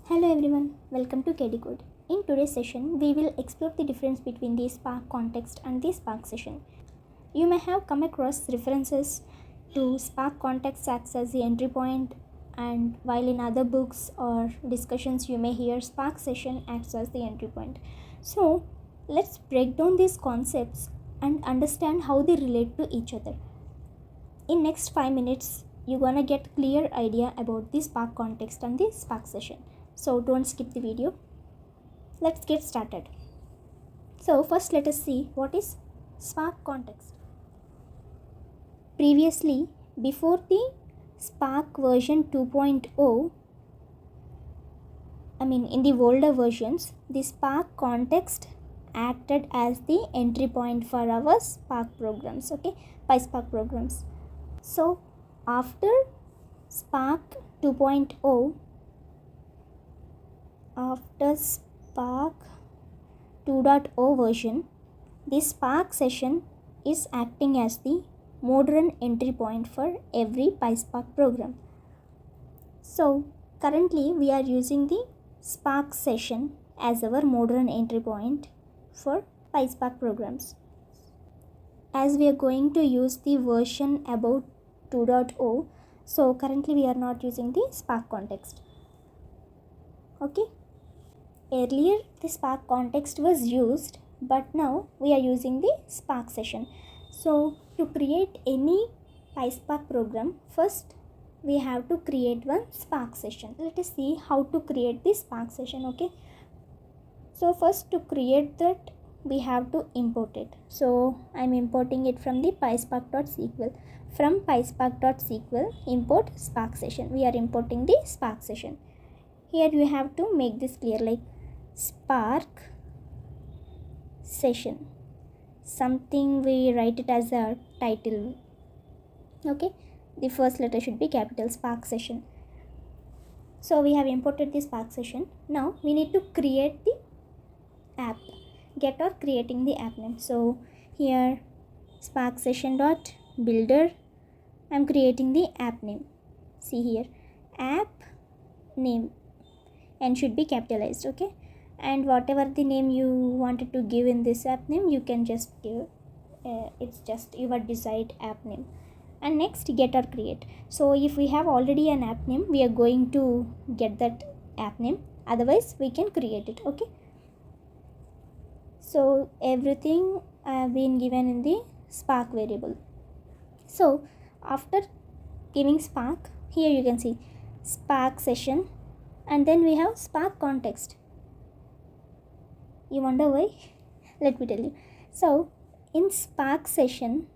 Hello everyone, welcome to KD Code. In today's session, we will explore the difference between the Spark context and the SparkSession. You may have come across references to Spark context acts as the entry point, and while in other books or discussions you may hear SparkSession acts as the entry point. So let's break down these concepts and understand how they relate to each other. In next 5 minutes, you're gonna get clear idea about the Spark context and the SparkSession. So don't skip the video. Let's get started. So first let us see what is Spark context. Previously, before the Spark version 2.0, in the older versions, the Spark context acted as the entry point for our Spark programs, PySpark programs. So after Spark 2.0, after Spark 2.0 version, the SparkSession is acting as the modern entry point for every PySpark program. So currently we are using the SparkSession as our modern entry point for PySpark programs. As we are going to use the version about 2.0, so currently we are not using the Spark context. Earlier the Spark context was used, but now we are using the SparkSession. So to create any PySpark program, first we have to create one SparkSession. Let us see how to create the SparkSession. So first, to create that, we have to import it. So I'm importing it from the pyspark.sql. From pyspark.sql, import SparkSession. We are importing the SparkSession. Here you have to make this clear, like Spark session, something we write it as a title. The first letter should be capital, SparkSession. So we have imported the SparkSession. Now we need to create the app. Get or creating the app name. So here SparkSession.builder, I'm creating the app name. See here, app name, and should be capitalized. And whatever the name you wanted to give in this app name, you can just give. It's just your desired app name. And next, get or create. So if we have already an app name, we are going to get that app name. Otherwise we can create it. So everything have been given in the Spark variable. So after giving Spark, here you can see SparkSession, and then we have Spark context. You wonder why? Let me tell you. So in SparkSession,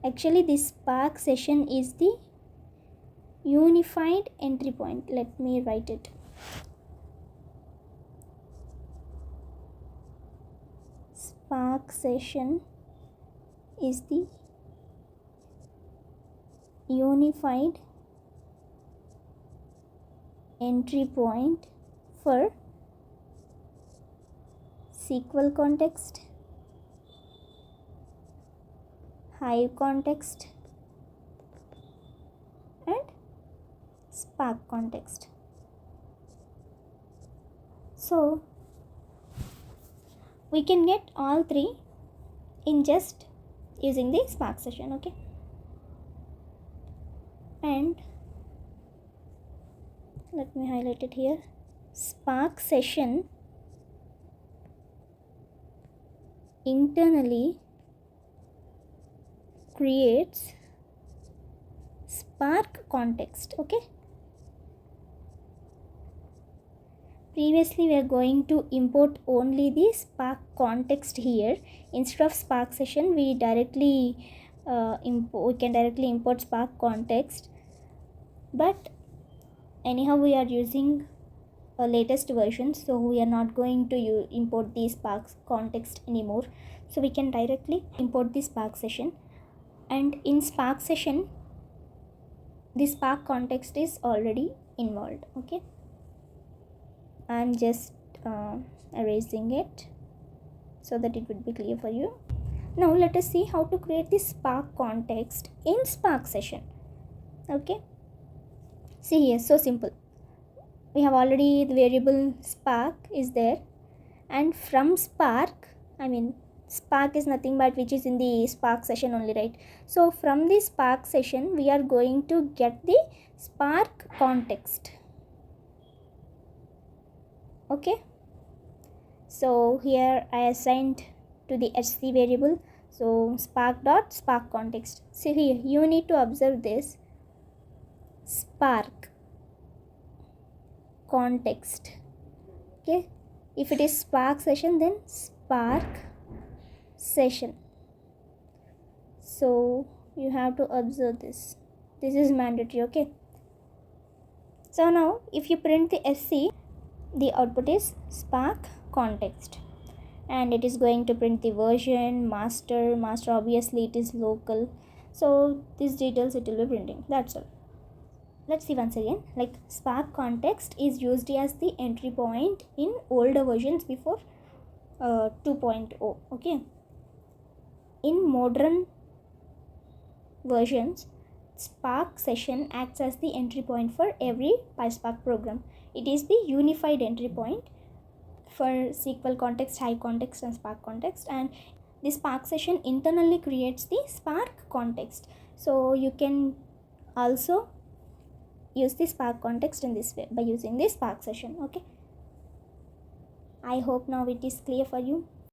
actually this SparkSession is the unified entry point. Let me write it. SparkSession is the unified entry point for SQL context, Hive context, and Spark context. So we can get all three in just using the SparkSession. And let me highlight it here. SparkSession internally creates Spark context. Previously we are going to import only the Spark context here. Instead of SparkSession, we can directly import Spark context. But anyhow, we are using a latest version, so we are not going to import the Spark context anymore. So we can directly import the SparkSession, and in SparkSession, the Spark context is already involved. I'm just erasing it so that it would be clear for you. Now let us see how to create the Spark context in SparkSession. See here, so simple. we have already the variable spark is there, and from spark, spark is nothing but which is in the spark session only, right? So from the spark session we are going to get the spark context. Okay, so here I assigned to the HC variable, so spark dot spark context. So here you need to observe this spark context. Okay, if it is spark session, then spark session. So you have to observe this is mandatory. Okay, so now if you print the SC, the output is spark context, and it is going to print the version, master obviously it is local, so these details it will be printing. That's all. Let's see once again. Like, spark context is used as the entry point in older versions before 2.0. okay, in modern versions, spark session acts as the entry point for every PySpark program. It is the unified entry point for SQL context, high context, and spark context, and the spark session internally creates the spark context. So you can also use the spark context in this way by using the spark session. Okay, I hope now it is clear for you.